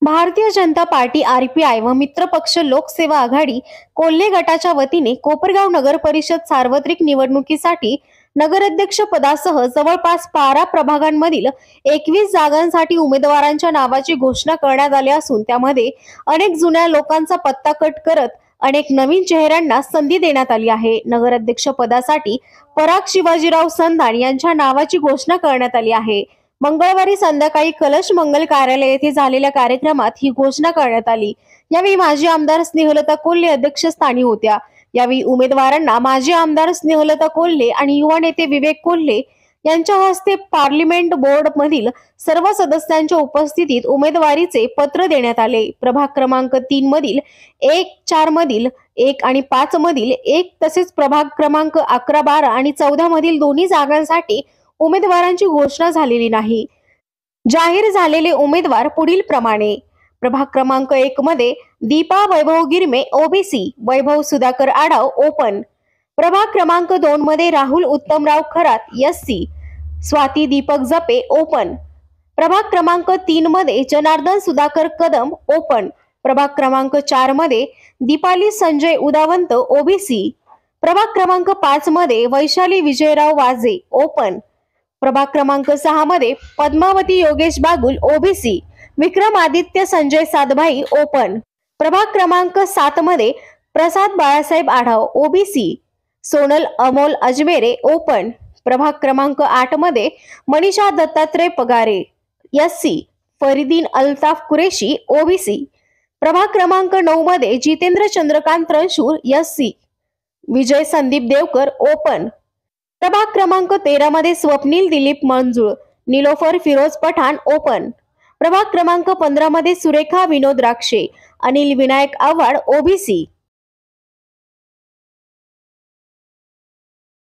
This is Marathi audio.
भारतीय जनता पार्टी आरपीआय व मित्रपक्ष लोकसेवा आघाडी कोल्हे गटाच्या वतीने कोपरगाव नगर परिषद सार्वत्रिक निवडणुकीसाठी नगराध्यक्ष पदासह जवळपास 12 प्रभागांमधील 21 जागांसाठी उमेदवारांच्या नावाची घोषणा करण्यात आली असून त्यामध्ये अनेक जुन्या लोकांचा पत्ता कट करत अनेक नवीन चेहऱ्यांना संधी देण्यात आली आहे। नगराध्यक्ष पदासाठी पराग शिवाजीराव संधान यांच्या नावाची घोषणा करण्यात आली आहे। मंगळवारी संध्याकाळी कलश मंगल कार्यालय येथे झालेल्या कार्यक्रमात ही घोषणा करण्यात आली। यावेळी माजी आमदार स्नेहलता कोल्हे अध्यक्षस्थानी होत्या। यावेळी उमेदवारांना माजी आमदार स्नेहलता कोल्हे आणि युवा नेते विवेक कोल्हे यांच्या हस्ते पार्लिमेंट बोर्ड मधील सर्व सदस्यांच्या उपस्थितीत उमेदवारीचे पत्र देण्यात आले। प्रभाग क्रमांक 3 मधील 1, 4 मधील 1 आणि 5 मधील 1 तसेच प्रभाग क्रमांक 11, 12 आणि 14 मधील दोन्ही जागांसाठी उमेदवारांची घोषणा झालेली नाही। जाहीर झालेले उमेदवार पुढील प्रमाणे: प्रभाग क्रमांक 1 मध्ये दीपा वैभव गिरमे ओबीसी, वैभव सुधाकर आडाव ओपन। प्रभाग क्रमांक 2 मध्ये राहुल उत्तमराव खरात एससी, स्वाती दीपक जपे ओपन। प्रभाग क्रमांक 3 मध्ये जनार्दन सुधाकर कदम ओपन। प्रभाग क्रमांक 4 मध्ये दीपाली संजय उदावंत ओबीसी। प्रभाग क्रमांक 5 मध्ये वैशाली विजयराव वाजे ओपन। प्रभाग क्रमांक 6 मध्ये पद्मावती योगेश बागुल ओबीसी, विक्रमादित्य संजय सातभाई ओपन। प्रभाग क्रमांक 7 मध्ये प्रसाद बाळासाहेब आढाव ओबीसी, सोनल अमोल अजमेरे ओपन। प्रभाग क्रमांक 8 मध्ये मनीषा दत्तात्रय पगारे एससी, फरीदीन अल्ताफ कुरेशी ओबीसी। प्रभाग क्रमांक 9 मध्ये जितेंद्र चंद्रकांत रणशूर एससी, विजय संदीप देवकर ओपन। प्रभाग क्रमांक 13 मध्ये स्वप्नील दिलीप मंजुळ, निलोफर फिरोज पठाण ओपन। प्रभाग क्रमांक 15 मध्ये सुरेखा विनोद राक्षे, अनिल विनायक आव्हाड ओबीसी।